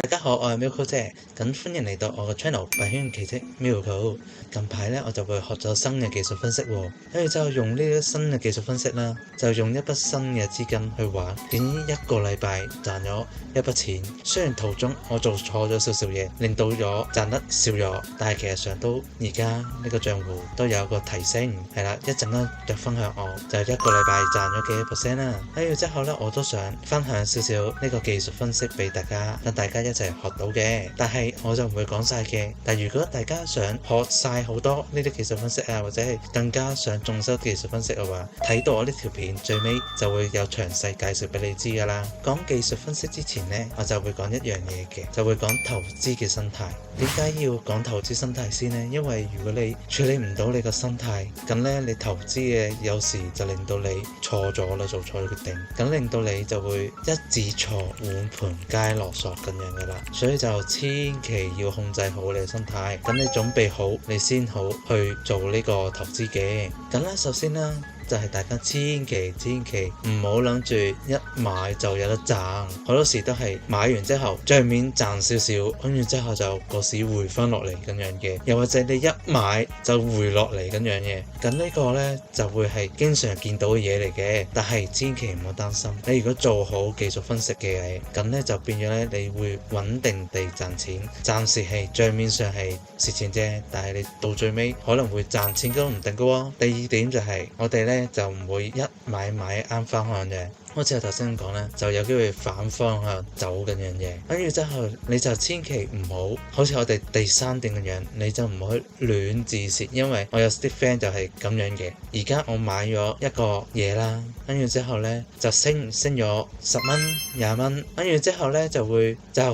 大家好，我係 Milko 姐，咁歡迎嚟到我嘅 channel 幣圈奇蹟 Milko。近排咧我就會學咗新嘅技術分析喎，跟住就用呢啲新嘅技術分析啦，就用一筆新嘅資金去玩，點一個禮拜賺咗一筆錢。雖然途中我做錯咗少少嘢，令到咗賺得少咗，但係其實上都而家呢個賬戶都有個提升，係啦，一陣間就分享我就一個禮拜賺咗幾多 percent 啦。跟住之後咧，我都想分享少少呢個技術分析俾大家，等大家一齊學到嘅，但係我就唔會講晒嘅。但如果大家想學晒好多呢啲技術分析啊，或者係更加想重修技術分析嘅話，睇到我呢條片最尾就會有詳細介紹俾你知噶啦。講技術分析之前呢，我就會講一樣嘢嘅，就會講投資嘅心態。點解要講投資心態先呢？因為如果你處理唔到你個心態，咁呢你投資嘅有時就令到你錯咗啦，做錯決定，咁令到你就會一字錯，滿盤皆落索咁樣噶啦。所以就千祈要控制好你嘅心態，咁你準備好，你先好去做呢個投資嘅。咁咧，首先啦，就係大家千祈唔好諗住一買就有得賺，好多時都係買完之後帳面賺少少，跟住之後就個市回翻落嚟咁樣嘅，又或者你一買就回落嚟咁樣嘅，咁呢個呢，就會係經常見到嘅嘢嚟嘅。但係千祈唔好擔心，你如果做好技術分析嘅，咁呢就變咗呢，你會穩定地賺錢，暫時係帳面上係蝕錢啫，但係你到最尾可能會賺錢都唔定㗎喎。第二點就係我哋呢就唔會一買啱方向嘅，好似我頭先咁講咧，就有機會反方向走咁樣嘢。跟住之後你就千祈唔好似我哋第三點咁樣，你就唔好去亂自蝕，因為我有啲 friend 就係咁樣嘅。而家我買咗一個嘢啦，跟住之後呢就升咗10蚊、20蚊，跟住之後呢就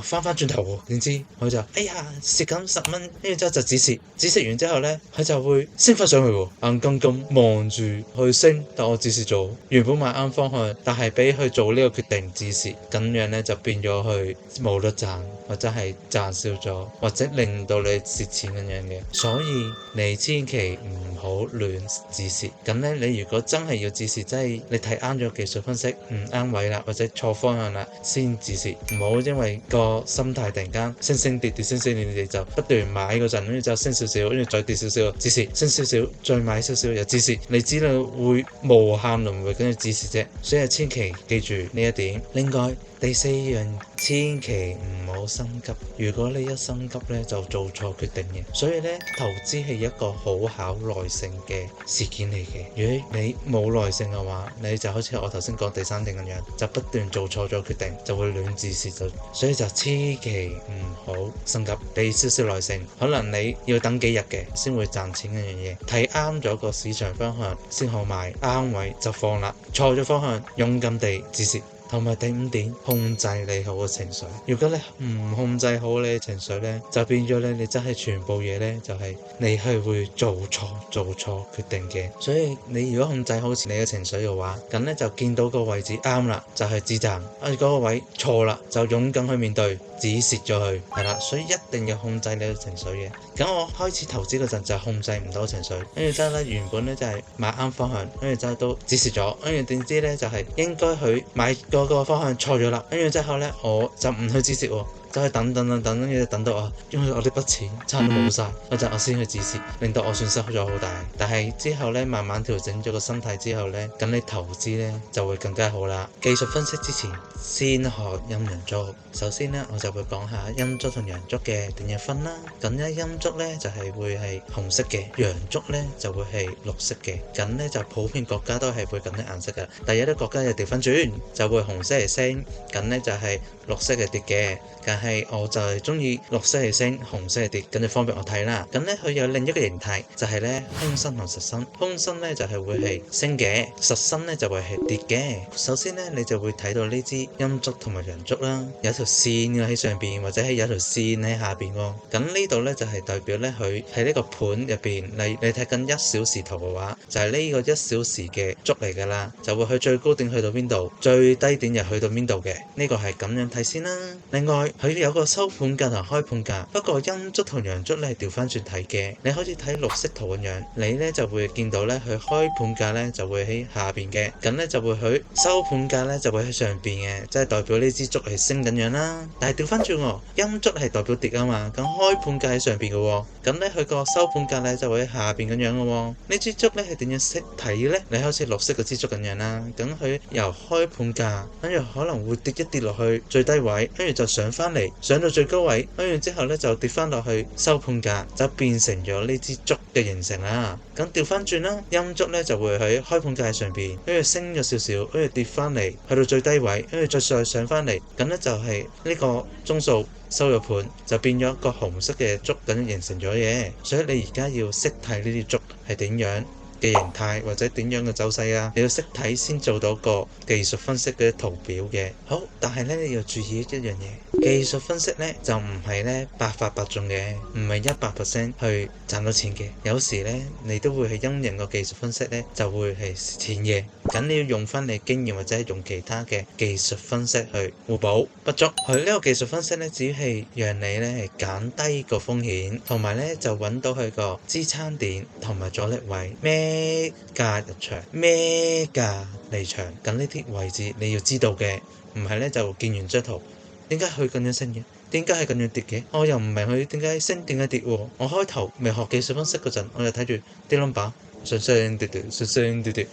翻轉頭喎，點知佢就哎呀蝕緊10蚊，跟住之後就止蝕完之後呢，佢就會升翻上去喎，眼金金望住去升，但我止蝕咗，原本買啱方向，但係俾佢做呢個決定止蝕，咁樣呢就變咗佢冇得賺，或者係賺少咗，或者令到你蝕錢咁樣嘅。所以你千祈唔好亂止蝕。咁呢，你如果真係要止蝕，即係你睇啱咗技術分析唔啱位啦，或者錯方向啦，先止蝕。唔好因為個心態突然間升跌升跌就不斷買嗰陣，跟住就升少少，跟住再跌少少止蝕，升少少再買少少又止蝕，你知道會無限輪迴跟住止蝕啫。所以千祈記住呢一點。另外第四樣，千祈唔好心急。如果你一心急呢，就做錯決定嘅。所以呢，投資係一個好考耐性嘅事件嚟嘅。如果你冇耐性嘅話，你就好似我頭先講第三點咁樣，就不斷做錯咗決定，就會亂自蝕咗。所以就千祈唔好心急，俾少少耐性。可能你要等幾日嘅先會賺錢嗰樣嘢。睇啱咗個市場方向先好買，啱位就放啦。錯咗方向，勇敢地止蝕。同埋第五點，控制你好嘅情緒。如果你唔控制好你嘅情緒呢，就變咗呢，你真係全部嘢呢，就係你係會做錯決定嘅。所以你如果控制好你嘅情緒嘅話，咁呢就見到個位置啱啦，就係止賺；嗰個位錯啦，就勇敢去面對，止蝕咗佢。係啦，所以一定要控制你嘅情緒嘅。咁我開始投資嗰陣就控制唔到情緒，跟住之後呢，原本呢就係買啱方向，跟住之後都止蝕咗，跟住點知呢，就係應該去買嗰個方向錯咗啦，跟住之後呢，我就唔去止蝕喎。就去等，跟住等到因為我呢筆錢差唔多冇晒，嗰陣我先去止蝕，令到我損失咗好大。但係之後呢，慢慢調整咗個心態之後呢，咁你投資呢就會更加好啦。技術分析之前，先學陰陽燭。首先呢，我就會講下陰燭同陽燭嘅點樣分啦。咁呢，陰燭呢就係會係紅色嘅，陽燭呢就會係綠色嘅。咁呢就普遍國家都係會咁啲顏色嘅，但有啲國家就調翻轉，就會紅色係升，咁呢就係綠色係跌嘅。但係我就係中意綠色係升，紅色係跌，咁就方便我睇啦。咁呢，佢有另一個形態，就係呢空心同實心。空心呢就係會係升嘅，實心呢就會係跌嘅。首先呢，你就會睇到呢支陰燭同埋陽燭啦，有條線喺上邊，或者係有條線喺下邊喎。咁呢度呢就係代表呢，佢喺呢個盤入邊，你睇緊1小時圖嘅話，就係呢個1小時嘅燭嚟噶啦，就會去最高點去到邊度，最低點又去到邊度嘅。呢個係咁樣睇睇先啦。另外佢有個收盤價同開盤價，不過陰燭同陽燭咧係調翻轉睇嘅。你可以睇綠色圖咁樣，你咧就會見到咧佢開盤價咧就會喺下邊嘅，咁咧就會佢收盤價咧就會喺上邊嘅，即係代表呢支燭係升緊樣啦。但係調翻轉喎，陰燭係代表跌啊嘛，咁開盤價喺上邊嘅喎，咁咧佢個收盤價咧就會喺下邊咁樣嘅喎。呢支燭咧係點樣識睇咧？你好似綠色嗰支燭咁樣啦，咁佢由開盤價跟住可能會跌一跌落去最低位，跟住就上翻嚟，上到最高位，跟住之後咧就跌翻落去收盤價，就變成咗呢支燭嘅形成啦。咁調翻轉啦，陰燭咧就會喺開盤價上邊，跟住升咗少少，跟住跌翻嚟，去到最低位，跟住再上翻嚟，咁咧就係呢個鐘數收咗盤，就變咗一個紅色嘅燭咁樣形成咗嘢。所以你而家要識睇呢啲燭係點樣嘅形態或者點樣嘅走勢啊，你要識睇先做到個技術分析嘅圖表嘅。好，但係咧你要注意一樣嘢，技術分析咧就唔係咧百發百中嘅，唔係100%去賺到錢嘅。有時咧你都會係因應個技術分析咧就會係蝕錢嘅。咁你要用翻你經驗或者係用其他嘅技術分析去互補不足。佢呢個技術分析咧只係讓你咧係減低個風險，同埋咧就揾到佢個支撐點同埋阻力位咩價入場咩價離場。咁呢啲位置你要知道嘅，唔係咧就見完張圖點解佢咁樣升嘅，點解係咁樣跌嘅，我又唔明佢點解升點解跌喎。我開頭未學技術分析嗰陣，我就睇住啲 number 上升跌跌上升跌跌，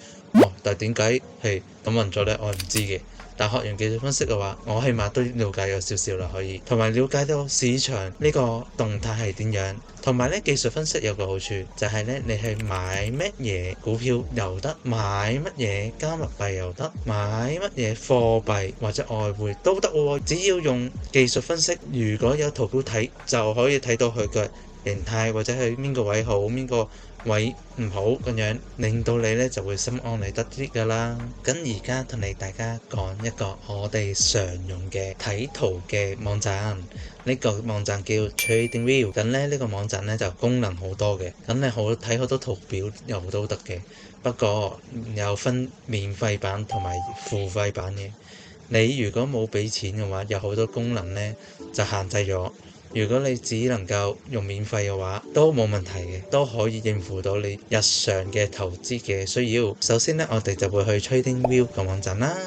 但係點解係咁運作咧，我係唔知嘅。但學完技術分析嘅話，我起碼都了解咗少少啦，可以同埋了解到市場呢個動態係點樣。同埋咧技術分析有個好處就係咧，你係買乜嘢股票又得，買乜嘢加密幣又得，買乜嘢貨幣或者外匯都得喎。只要用技術分析，如果有圖表睇就可以睇到佢嘅形態或者係邊個位好邊個位唔好咁樣，令到你咧就會心安理得啲噶啦。咁而家同大家講一個我哋常用嘅睇圖嘅網站，呢個網站叫 TradingView。咁咧呢個網站咧就功能好多嘅，咁你好睇好多圖表又都得嘅，不過有分免費版同埋付費版嘅。你如果冇俾錢嘅話，有好多功能咧就限制咗。如果你只能夠用免費嘅話，都冇問題嘅，都可以應付到你日常嘅投資嘅需要。首先呢，我哋就會去 TradingView 個網站啦，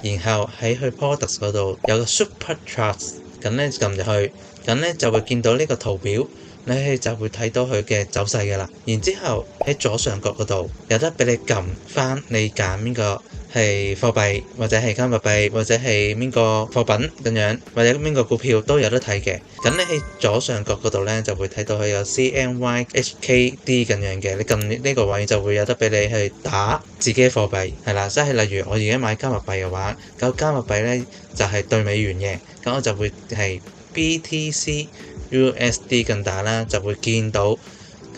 然後喺去 Products 嗰度有個 Super Charts， 咁呢撳入去，咁呢就會見到呢個圖表，你就會睇到佢嘅走勢嘅啦。然之後喺左上角嗰度有得俾你撳翻，你揀邊個係貨幣或者係加密幣或者係邊個貨品咁樣，或者邊個股票都有得睇嘅。咁你喺左上角嗰度呢，就會睇到佢有 CNY、HKD 咁樣嘅，你撳呢個位就會有得俾你去打自己嘅貨幣係啦。即係例如我而家買加密幣嘅話，咁加密幣呢就係對美元嘅，咁我就會係 BTC、USD 咁打啦，就會見到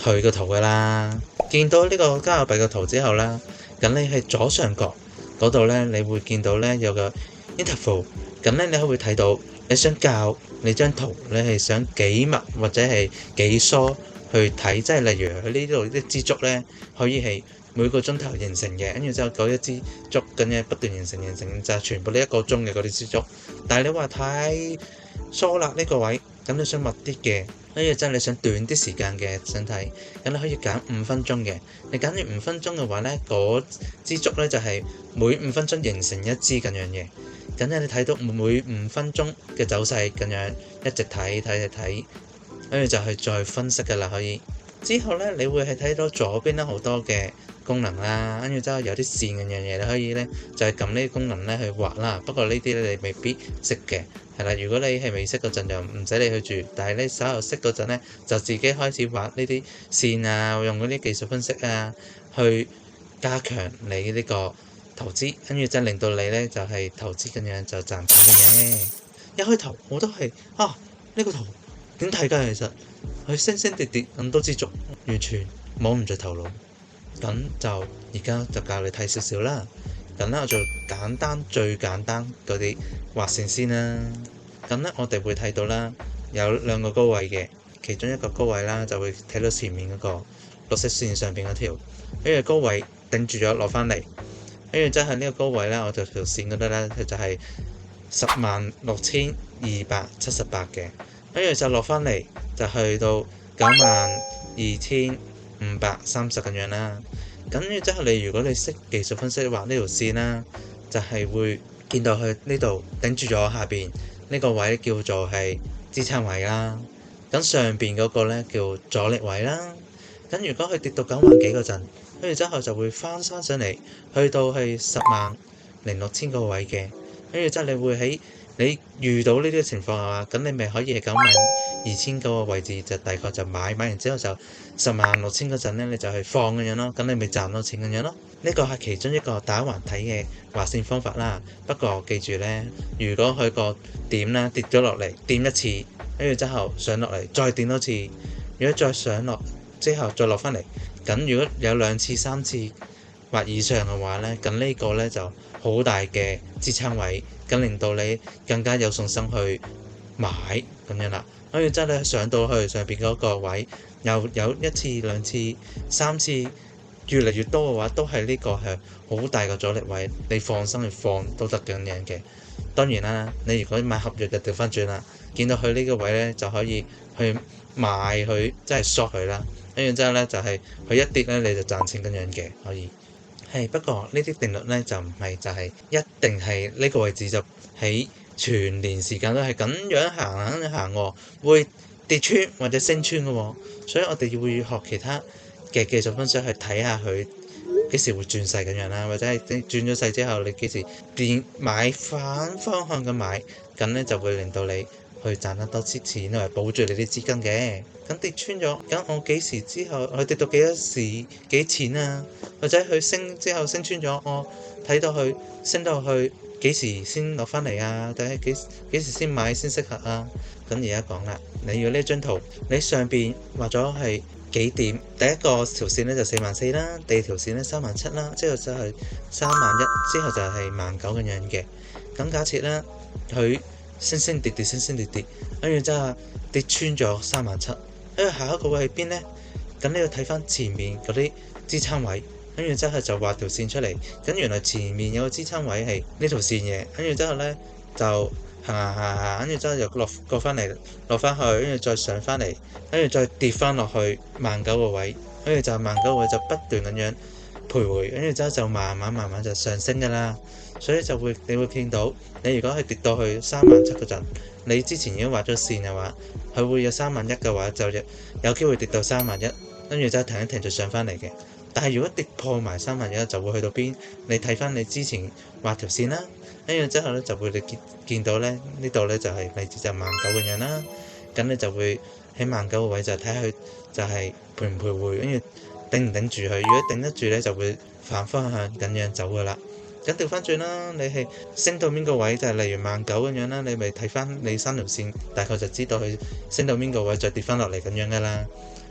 佢個圖噶啦。見到呢個加密幣嘅圖之後啦，咁你喺左上角嗰度呢，你會見到呢有個 interval， 咁呢你會睇到你想校你張圖，你係想幾密或者係幾疏去睇，即係例如佢呢度啲支燭呢，可以係每個鐘頭形成嘅，跟住之後嗰一支燭咁樣不斷形成就係全部呢一個鐘嘅嗰啲支燭。但係你話太疏啦呢個位，咁你想密啲嘅，跟住即係你想短啲時間嘅想睇，咁你可以揀5分鐘嘅。你揀完5分鐘嘅話呢，嗰支燭呢就係每5分鐘形成一支咁樣嘅。咁你睇到每5分鐘嘅走勢咁樣一直睇，跟住就係再分析㗎啦。可以之後呢，你會係睇到左邊咧好多嘅功能啦，跟住之後有啲線咁樣嘢，你可以呢就係撳呢啲功能呢去畫啦。不過呢啲你未必識嘅，係啦。如果你係未識嗰陣就唔使你去住，但係你稍後識嗰陣呢，就自己開始畫呢啲線啊，用嗰啲技術分析啊，去加強你呢個投資，跟住就令到你呢就係投資咁樣就賺錢嘅。一開頭我都係呢個圖點睇㗎？其實佢升升跌跌咁多支燭，完全摸唔着頭腦。咁就而家就教你睇少少啦。咁呢我就最簡單嗰啲畫線先啦。咁呢我哋會睇到啦，有2個高位嘅，其中一個高位啦就會睇到前面嗰個綠色線上邊嗰條，跟住高位頂住咗落返嚟，跟住即係呢個高位啦，我就條線嗰度咧就係106,278嘅，跟住就落返嚟就去到92,530咁樣啦。跟住之後如果你識技術分析畫呢條線啦，就係會見到佢呢度頂住咗下邊呢個位叫做係支撐位啦，咁上邊嗰個呢叫阻力位啦。咁如果佢跌到9萬幾嗰陣，跟住之後就會翻山上嚟，去到係10,600,000個位嘅。跟住之後你會喺你遇到呢啲情況啊，咁你咪可以係92,000個位置就大概就買完之後就10,600,000嗰陣呢，你就去放咁樣咯，咁你咪賺到錢咁樣咯。呢個係其中一個打橫睇嘅畫線方法啦。不過記住呢，如果佢個點呢跌咗落嚟，掂一次，跟住之後上落嚟再掂多次，如果再上落之後再落返嚟，咁如果有2次、3次或以上嘅話呢，咁呢個呢就好大嘅支撐位，咁令到你更加有信心去買咁樣啦。跟住之後你上到去上邊嗰個位，又有1次、2次、3次，越嚟越多嘅話，都係呢個係好大嘅阻力位，你放心去放都得咁樣嘅。當然啦，你如果買合約就調翻轉啦，見到佢呢個位呢，就可以去賣佢，即係 short 佢啦。跟住之後呢，就係佢一跌呢，你就賺錢咁樣嘅，可以。係，不過呢啲定律呢，就唔係就係一定係呢個位置就喺全年時間都係咁樣行喎，會跌穿或者升穿嘅喎。所以我哋會學其他嘅技術分析去睇下佢幾時會轉勢咁樣啦，或者係你轉咗勢之後，你幾時變買反方向咁買，咁呢就會令到你去賺得多啲錢，同埋保住你啲資金嘅。咁跌穿咗，咁我幾時之後佢跌到幾多時幾錢啊？或者佢升之後升穿咗，我睇到佢升到去幾時先落返嚟啊？定係幾時先買先適合啊？咁而家講啦，你要呢張圖，你上邊畫咗係幾點？第一個條線呢就44,000啦，第二條線呢37,000啦，之後就係31,000，之後就係19,000咁樣嘅。咁假設啦，佢升升跌跌，升升跌跌，跟住之後跌穿咗37,000，跟住下一個位喺邊呢？咁你要睇翻前面嗰啲支撐位，跟住之後就畫條線出嚟。咁原來前面有個支撐位係呢條線嘅，跟住之後呢，就行，跟住之後又過翻嚟，落翻去，跟住再上翻嚟，跟住再跌翻落去19,000個位，跟住就19,000個位就不斷咁樣徘徊，跟住之後就慢慢就上升㗎啦。所以你會見到，你如果係跌到去37,000嗰陣，你之前已經畫咗線嘅話，佢會有31,000嘅話，就有機會跌到31,000，跟住就停一停就上翻嚟嘅。但係如果跌破埋31,000，就會去到邊？你睇翻你之前畫條線啦，跟住之後咧就會你見到咧呢度咧就係例子就19,000嘅樣啦。咁你就會喺19,000個位就睇下佢就係徘唔徘徊，跟住頂唔頂住佢。如果頂得住咧，就會反方向咁樣走噶啦。咁調翻轉啦，你係升到邊個位就係例如19,000咁樣啦，你咪睇翻你3條線，大概就知道佢升到邊個位再跌翻落嚟咁樣噶啦。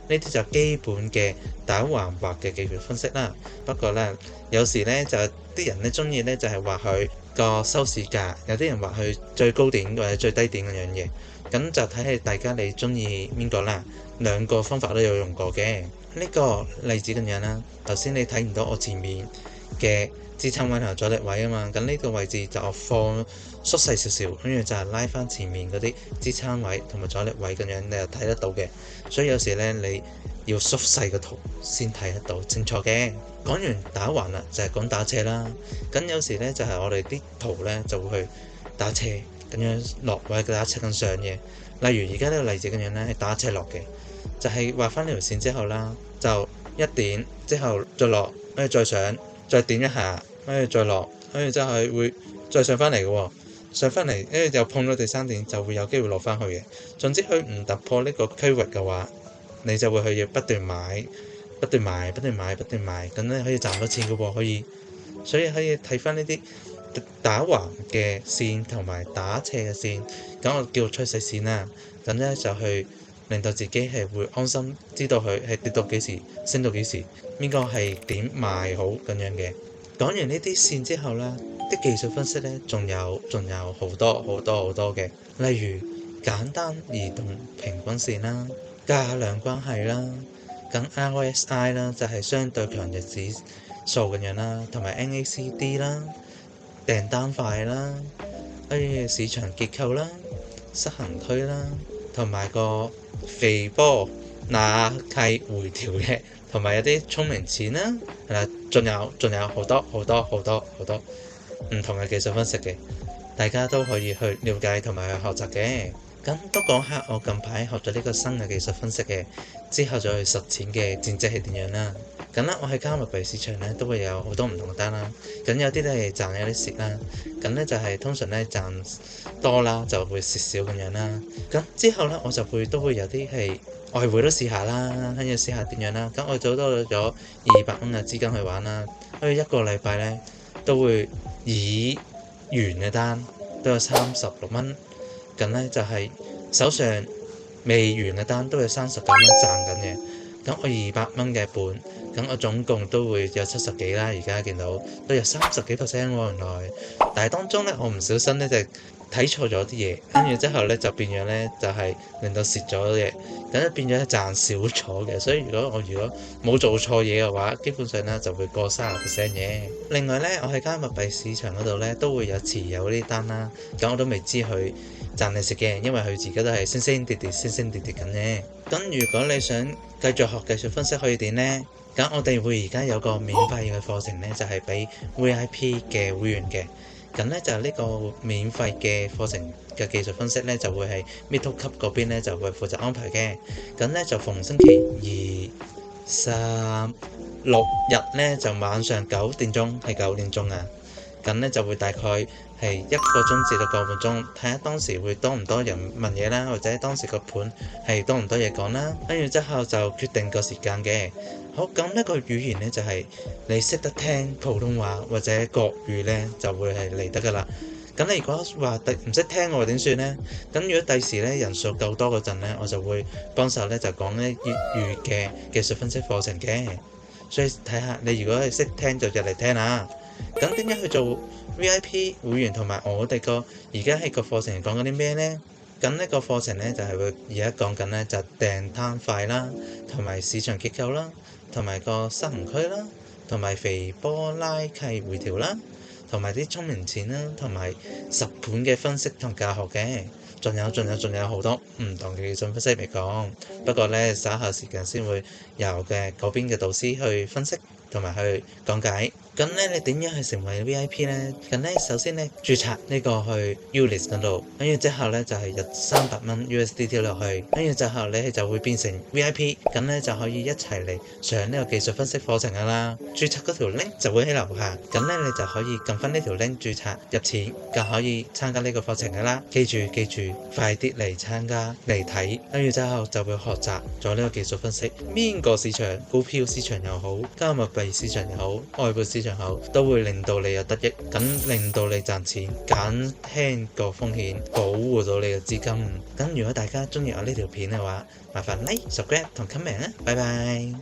呢啲就基本嘅打橫畫嘅技術分析啦。不過呢，有時呢就啲人呢中意呢就係畫佢個收市價，有啲人畫佢最高點或者最低點嗰樣嘢。咁就睇下大家你中意邊個啦。兩個方法都有用過嘅。呢個例子咁樣啦，頭先你睇唔到我前面嘅支撐位同阻力位啊嘛，咁呢個位置就我放縮細少少，跟住就係拉翻前面嗰啲支撐位同埋阻力位咁樣，你就睇得到嘅。所以有時呢，你要縮細個圖先睇得到清楚嘅。講完打橫啦，就係講打斜啦。咁有時呢，就係我哋啲圖呢就會去打斜咁樣落，或者打斜咁上嘅。例如而家呢個例子咁樣呢，係打斜落嘅，就係畫翻呢條線之後啦，就一點之後再落，跟住再上。再點一下，跟住再落，跟住之後係會再上翻嚟嘅喎，上翻嚟跟住又碰到第3點，就會有機會落翻去嘅。總之佢唔突破呢個區域嘅話，你就會去要不斷買，不斷買，咁你可以賺到錢嘅喎，可以。所以可以睇翻呢啲打橫嘅線同埋打斜嘅線，咁我叫趨勢線啦。咁呢就去令到自己係會安心，知道佢係跌到幾時，升到幾時，邊個係點賣好咁樣嘅。講完呢啲線之後呢，啲技術分析呢，仲有好多嘅，例如簡單移動平均線啦、價量關係啦、咁 RSI 啦就係相對強弱指數咁樣啦，同埋 NACD 啦、訂單塊啦、例如市場結構啦、失衡區啦，同埋個肥波那契回調嘅，同埋有啲聰明錢啦，係啦，仲有好多唔同嘅技術分析嘅，大家都可以去了解同埋去學習嘅。咁都講下我近排學咗呢個新嘅技術分析嘅，之後再去實踐嘅戰績係點樣啦。咁咧，我喺加密幣市場咧都會有好多唔同嘅單啦。咁有啲咧係賺，有啲蝕啦。咁咧就係通常咧賺多啦，就會蝕少咁樣啦。咁之後咧我就都會有啲係外匯都試下啦，跟住試下點樣啦。咁我就多咗200蚊嘅資金去玩啦。跟住一個禮拜咧都會以元嘅單都有36蚊。咁咧就係手上未完嘅單都有39蚊賺緊嘅。咁我200蚊嘅本，咁我總共都會有70幾啦。而家見到都有30幾%喎，原來。但係當中咧，我唔小心咧就睇錯咗啲嘢，跟住之後咧就變咗咧就係令到蝕咗嘅，咁咧變咗賺少咗嘅。所以如果冇做錯嘢嘅話，基本上咧就會過30%嘅。另外咧，我喺加密幣市場嗰度咧都會有持有呢啲單啦，咁我都未知佢賺定蝕嘅，因為佢自己都係升升跌跌緊嘅。咁如果你想繼續學技術分析可以點呢？咁我哋會而家有個免費嘅課程呢，就係俾 VIP 嘅會員嘅。咁呢就呢個免費嘅課程嘅技術分析呢，就會係 Middle 級嗰邊呢就會負責安排嘅。咁呢就逢星期2、3、6日呢，就晚上9點鐘係9點鐘啊。咁呢就會大概係1個鐘至到個半鐘，睇下當時會多唔多人問嘢啦，或者當時個盤係多唔多嘢講啦，跟住之後就決定個時間嘅。好，咁呢個語言呢，就係你識得聽普通話或者國語呢，就會係嚟得噶啦。咁你如果話唔識聽我點算呢？咁如果第時呢人數夠多嗰陣呢，我就會幫手呢就講呢粵語嘅技術分析課程嘅。所以睇下你如果係識聽就入嚟聽下。咁點樣去做 VIP 會員同埋我哋而家喺個課程講緊啲咩呢？咁呢個課程呢，就係會而家講緊呢，就訂單快啦，同埋市場結構啦，同埋個失衡區啦，同埋肥波拉契回調啦，同埋啲聰明錢啦，同埋實盤嘅分析同教學嘅。仲有好多唔同嘅技術分析未講，不過呢，稍後時間先會由嗰邊嘅導師去分析同埋去講解。咁呢，你點樣去成為 VIP 呢？咁呢，首先呢，註冊呢個去 Unis 嗰度，跟住之後呢，就係入300蚊 USDT 落去，跟住之後你就會變成 VIP，咁呢，就可以一齊嚟上呢個技術分析課程噶啦。註冊嗰條 link 就會喺樓下，咁呢，你就可以撳翻呢條 link 註冊入錢，就可以參加呢個課程噶啦。記住，快啲嚟參加嚟睇，跟住之後就會學習咗呢個技術分析，邊個市場，股票市場又好，加密幣市場又好，外匯市場好，都會令到你有得益，咁令到你賺錢，減輕個風險，保護到你嘅資金。咁如果大家中意我呢條片嘅話，麻煩 like、subscribe 同 comment 啊，拜拜。